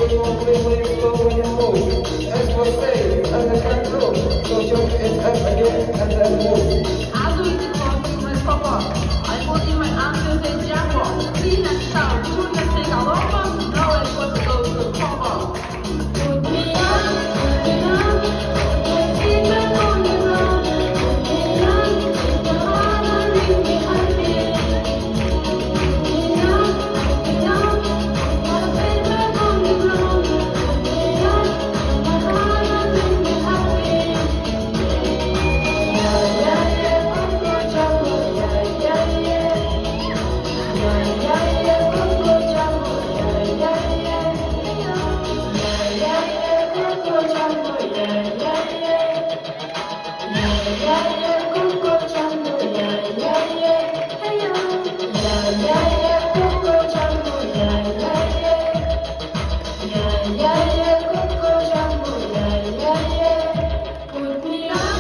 Also ist die Form mein Papa. I put in my answers in Jaguar. See next time, soon as they got over, now I want to go to Papa. Put me up, keep it on the road. Put me up, the heart and leave me happy. Put me up, my paper on the ground. Put me up, the heart and leave me happy. Put me up,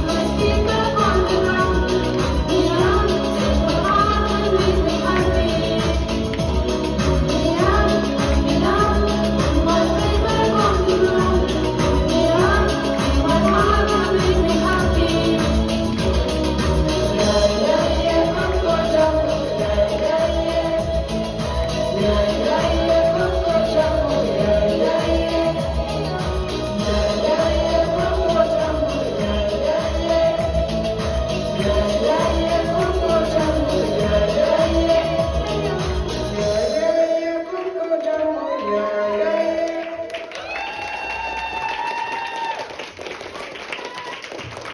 my feet back on the ground. Put me up, the heart and leave me happy. Put me up, my feet back on the ground. Put me up, my heart and leave me happy. Coco Jumbo, yeah.